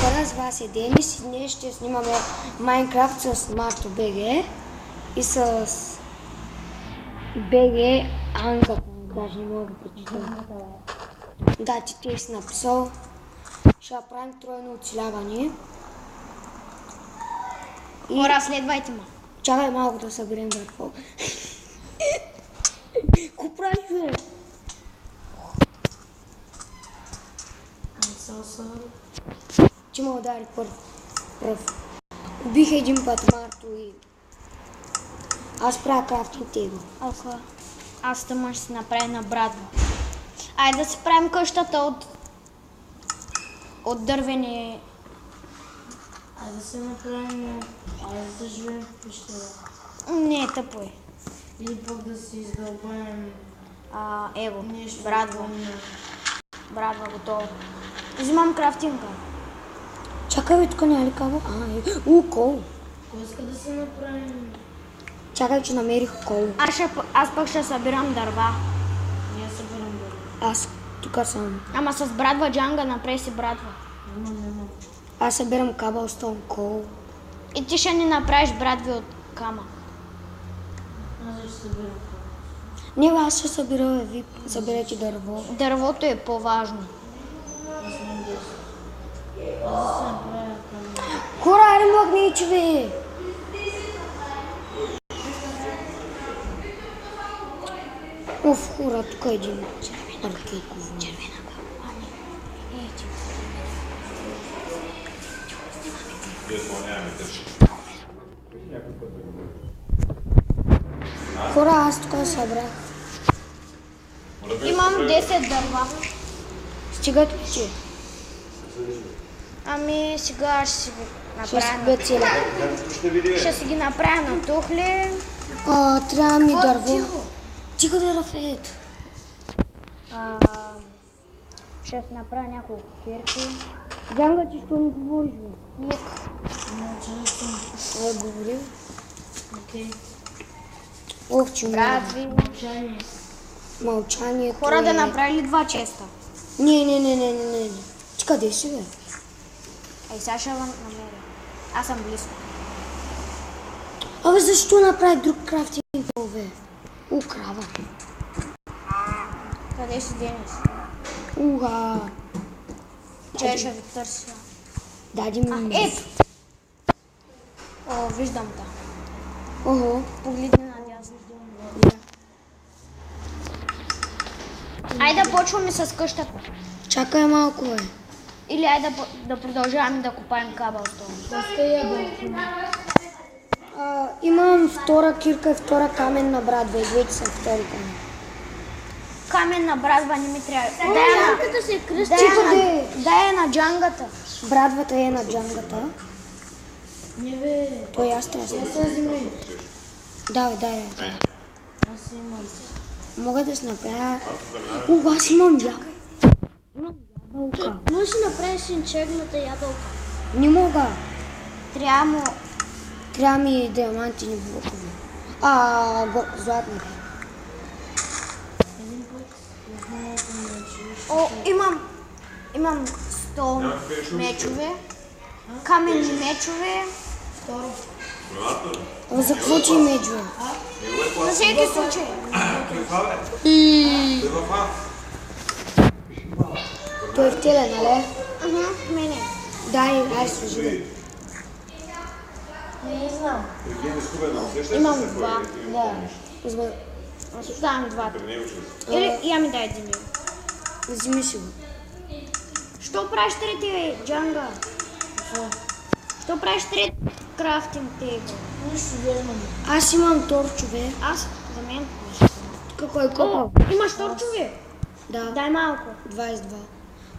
хора, с вас е Денис и днес ще снимаме Майнкрафт с MartoBG и с BG Анката. Даже не мога да прочитам. Да, ти си написал. Ще направим тройно оцеляване. Хора, следвайте ме. Чакай малко да съберем дърво. Ко правиш, бе? Ти ме удари пръв. Убих един път Марто и аз правя крафтинг тейбъл. Аз тъмън ще си направя на брадва. Айде да си правим къщата от дървени... Айде да се направим, айде да живеем в пещера. Не, тъпо е. Или пък да си издълбаем Его, нещо. брадва. Брадва готово. Взимам крафтинга. Чакай, бе, тук няма ли кабел? Кол. Кой иска да се направим? Чакай, че намерих кол. Аз пък ще събирам дърва. Ние събирам дърва. Аз тук съм. Ама с брадва джанга направи си брадва. Нема. Аз събирам кабелстон кол. И ти ще ни направиш брадви от камък. Аз ще събирам. Не, бе, аз ще събира, ви съберете дърво. Дървото е по-важно. Аз съм 10. Аз да се направя камък. Хора, айде магничи, бе! Хора, тук е един червена ракетка. Хора, аз тук събрах. Имам 10 дърва. Стигат ли ти? Ами сега ще си ги Ще направя. си цели. Ще си ги направя на тухли. Трябва ми дърво. Тихо да Рафет. Ще си направя няколко кирки. Джанга, ти що ми говориш, бе? Ник. Мълчали съм. Говорил. Окей. Че ми Брадви. Мълчание. мълчанието Хора да е... направили 2 честа. Не. Ти къде си, бе? Ей, сега ще намеря. Аз съм близко. Абе, защо направи друг крафтинг, бе? Крава. Къде си, Денис? Уга. Че ще ви търся. Дади ми. Ето! О, виждам те. Ого. Погледни надясно. Айде да почваме с къщата. Чакай малко, бе. Или айде да продължаваме да копаем кабелстон. Имам втора кирка и втора каменна брадва. И двете са втори камен. Каменна брадва не ми трябва. Джанката се кръсти. Дай на джангата. Брадвата е на джангата. Не бе. Той аз трябва да Аз съм взимам. дай. Аз имам. Мога да си направя... Аз имам ябълка. Може да направиш синчегната ябълка. Не мога. Трябва ми диамантини блокове. Златни. Един път в малко мечи. О, имам 100 мечове. Каменни мечове. Второ. За какво ти меджва? За всеки случай. Той е в теле, нали? Мене. Дай, служи. Не знам. Имам 2. Да. Аз оставям 2. Или я ми дай един. Вземи си го. Що правиш трети, Джанга? Що правиш трети крафтинг тейбъл? Нищо вземам. Аз имам торчове. Аз за мен. Тук кой копал? Имаш торчове? Да. Дай малко. 22.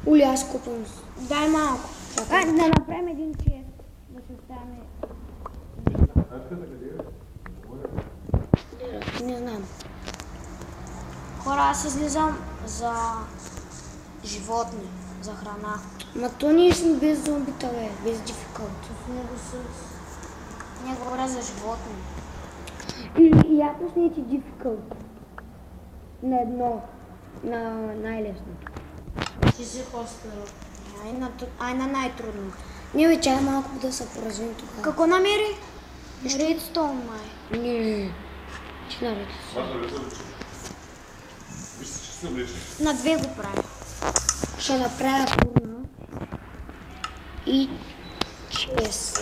Ули, аз купам. Дай малко. Да направим един чест. Да се оставяме. Не знам. Хора, аз излизам за животни, за храна. Ма то ние сме без зомбита, бе. Без дификалт. Не говоря за животни. И я пуснете дификалт. На едно. На най-лесно. Ти си хостел. Ай на най-трудното. Не, бе, чай малко да се поразвим тогава. Какво намери? Редстоун, май. Не, че наред. На две го правя. Ще направя пурна и чест.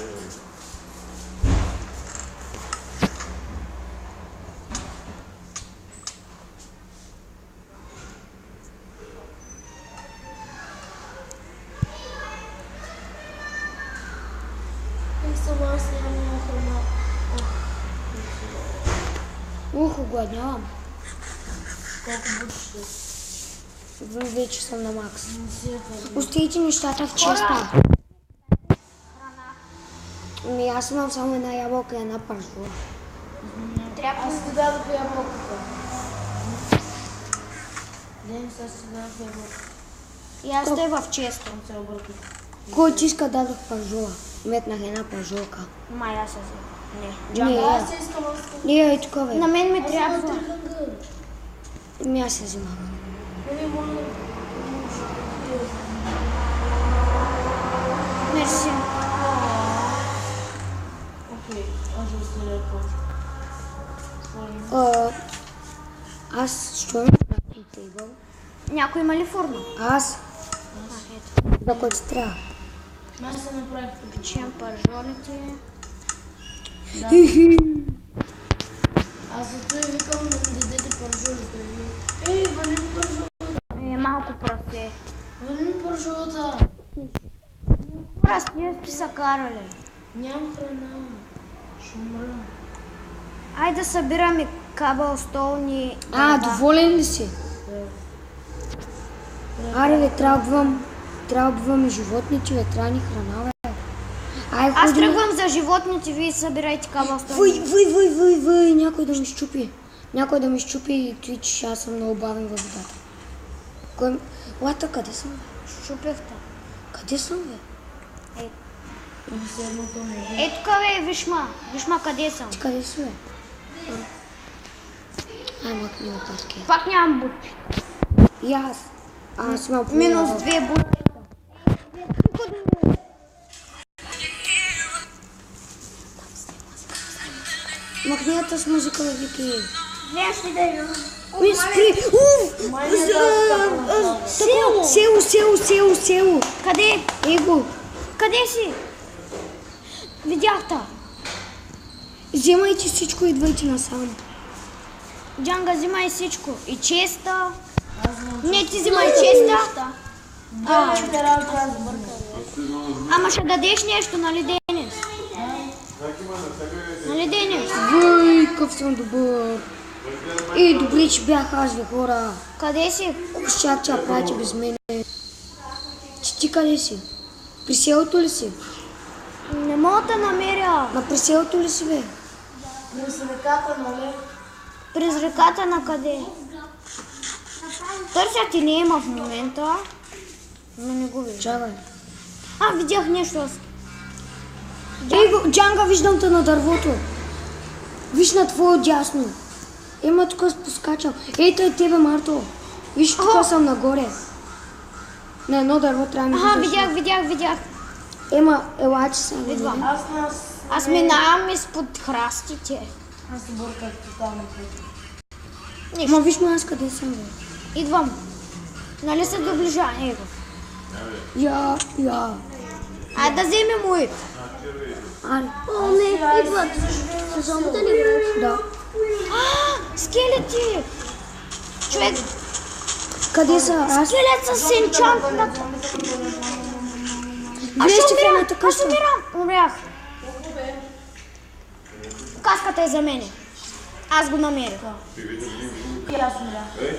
Сама сега няма храна. Ух, огладнявам. Колко будеш да Вече съм на макс. не си я храна. Оставите нещата в честа. Ами аз имам само една ябълка и една пържола. Аз ти дадох ябълката. Ден, сега си дадох ябълката. И аз сте в често. Там се обърках. Който иска дадох пържола. Метнах една пържолка. Май аз се взема. Не. Не, Аз се искам аз искам. не, ей тук, бе. На мен ми трябва. Ами аз се взимах. Нали, моля. Мерси. Окей, аз ще оставя повече. Аз що имам crafting table? Някой има ли фурна? Аз, Ето. за който трябва. Аз се направих тук. Чем пържолите. Аз зато и викам да ми дадете пържолите. Ей, вали ми пържолата. Малко прасте. Вали ми пържолата. Прасте сте са карали. Нямам храна. Ще умра. Айде да събираме кабелстоуни. Доволен ли си? Аре, бе, трябвам и животните, бе, трябва ни храна, бе. Ай, Аз ходи. тръгвам за животните, вие събирайте кабелстоуни. Въй, някой да ми щупи. Някой да ми щупи и той, че аз съм много бавен във водата. Кой... Лата, къде съм, бе? Шупехте. Къде съм, бе? И се едното не. Ей тук бе, вишма къде съм. Ти къде си, бе? Ай, мак ми опатки. Пак нямам бутчи. И аз. Аз имам Минус половина. 2 бутчи. Махнията с музика, бе, Вики. Знаеш ли да е? Уй, спри! Уф! Май не дадох Село! Къде? Его! Къде си? Видях та. Вземайте всичко и идвайте насам. Джанга, взимай всичко. И честа. Не, ти взимай честа. Нямате работа, аз бъркам. Ама ще дадеш нещо, нали, Денис? Нали, Денис? Въй, какъв съм добър. Ей, добре, че бях аз, бе, хора. Къде си? Щях, че я правите без мене. Ти къде си? При селото ли си? Не мога да намеря. Ма при селото ли си, бе? През реката, нали? През реката на къде? Търся ти не има в момента. Но не го виждам. Чакай. Видях нещо. Ей, Джанга, виждам те на дървото. Виж на твое дясно. Ема тук спускачам. Ей, тъй тебе, Марто. Виж, тук съм нагоре. На едно дърво трябва да ми Видях. Ема, ела, че съм. Идвам. Аз Аз минавам изпод храстите. Аз се бърках тотално. Ма виж ме аз къде съм, бе. Идвам. Нали се доближа? Его. Я. Айде да вземем уит. Аре. О, не, идват. Зомбите ли браш? Да. Скелети! Човек, Къде са? Аз скелет с енчантната. влезте в едната Аз къща. умрях. Каската е за мене. Аз го намерих. И аз умрях.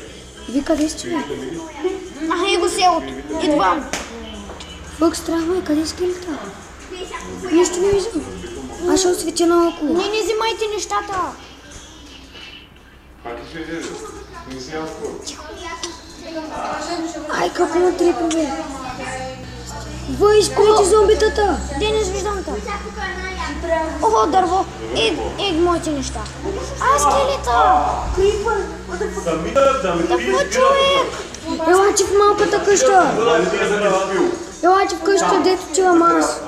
Ви къде сте, бе? Его селото. Идвам. Бък страх, бе, къде е скелета? Нищо не виждам. Аз ще осветя наоколо. Не взимайте нещата. Ай, какво на трипа, бе? Въй, спрете зомбитата! Денис, виждам те. Охо, дърво. Моите неща. Скелета. Какво човек? Ела, че в малката къща! Ела, че в къщата, дето ти имам аз.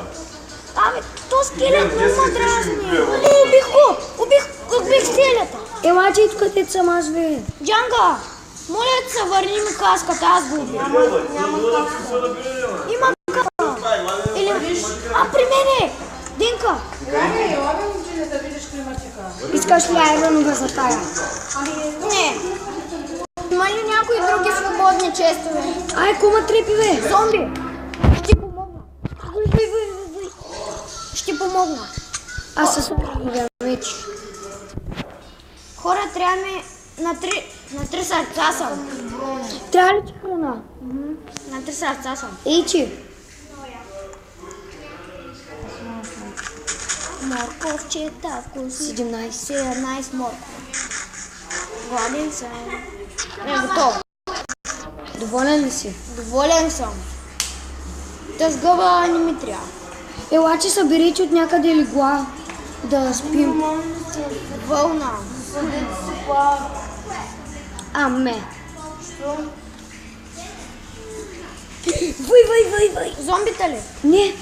Абе, то скелет не ма дразни. Убих скелета. Ела, че тук те съм аз, бе. Джанга, моля да се върни ми каската, аз го убих. Има каска. Или... при мене! Динка! Лагай, момче, да видиш климатика. Искаш ли айронова за тая? Не. Има ли някои други свободни честове? Ай, кома трепи, бе. Зомби! Ще помогна. Ще помогна. Аз се слагам вече. Хора, трябва ми на три сърца съм. Трябва ли ти храна? На 3 сърца съм. Ей, че. Морковчета вкуси. 17. 17 морков. Гладен съм. Не, готов. Доволен ли си? Доволен съм. Та сгъба не ми трябва. Ела, че събери, че от някъде легла да спим. Вълна. Аме. Въй. Зомбите ли? Не,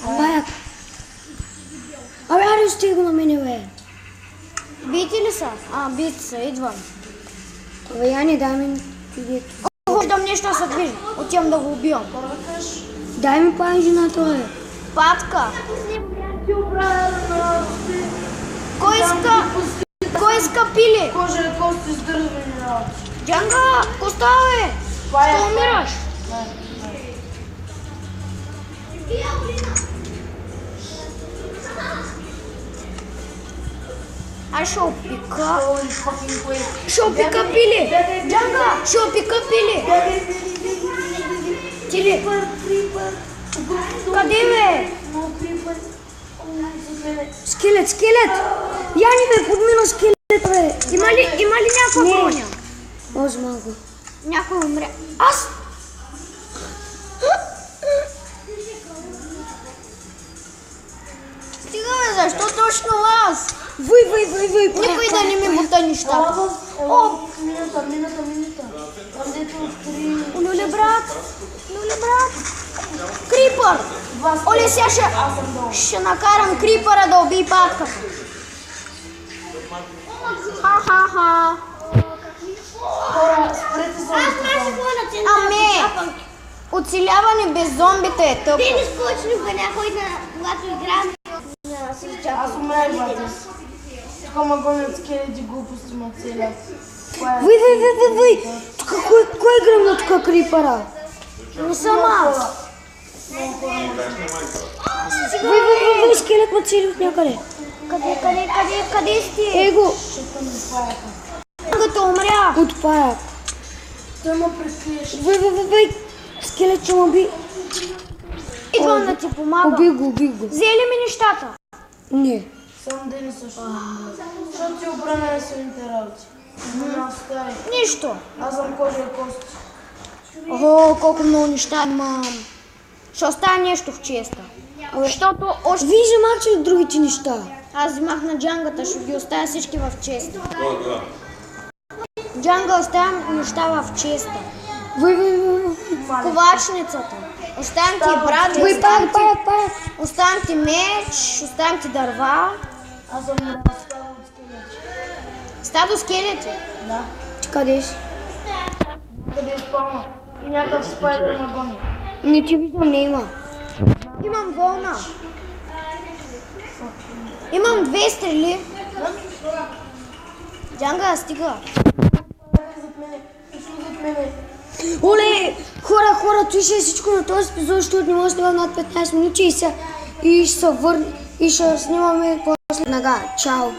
паяк. Абе, аре, остави го на мене, бе. Бити ли са? Бити са, идвам. Абе, я не дай ми пидето. Виждам нещо да се движи. Отивам да го убивам. Дай ми паяк жената, бе. Патка. Кой иска пили? Кожа, кости, сдързвани работи. Джанга, коста бе! Паяк. Ще умираш. Аз ще опика. Ще опика пили. Джанга, ще опика пили. Тили. Къде бе? Скелет! Я ни бе, подмина скелет, бе. Има ли някаква броня? Може малко. Някой умря. Аз! Стига бе, защо точно аз? Въй. Никой да не ми бута нещата. Минута. Там дето три... Люле брат. Крипър. Оле, сега ще накарам Крипъра да убие патката. Ха. Хора, спрете зомбите. Ами, оцеляване без зомбите е тъпо. Ти не скочи го някой, когато играем на си Аз умрях, бате. Тук ма гонят скелети, глупости ма целят. Въй. Тук кой гръмна тук крипъра? Не съм аз. Въй, скелет ма цели от някъде. Къде сте? Его, Като умря. от паяк. Той ма прикриеш. Въй. Скелет, че ма би. Идвам да ти помагам. Убих го. Взе ли ми нещата? Не. Само Дени също не умре. Защото ти обрана на своите работи. Не остави. Нищо. Аз съм кожа и кости. Ого, колко много неща имам. Ще остане нещо в честа. Защото още... Виж, вземах ли другите неща? Аз взимах на джангата, ще ги оставя всички в честа. Джанга, оставям неща в честа. Въй. Ковачницата. Оставям ти брат, Въй, паяк. оставям ти меч, оставям ти дърва. Аз съм на става от скелети. Стадо скелети. Да. Ти къде си? Къде е спална? И някакъв спайдер ме гони. Не ти виждам, не има. Имам вълна. Имам 2 стрели. Джанга, стига. Зад мене. Точно зад мене. Оле, хора, той ще е всичко на този епизод, защото не може да снимам над 15 минути и ще се върне и ще снимаме после. Нага, чао.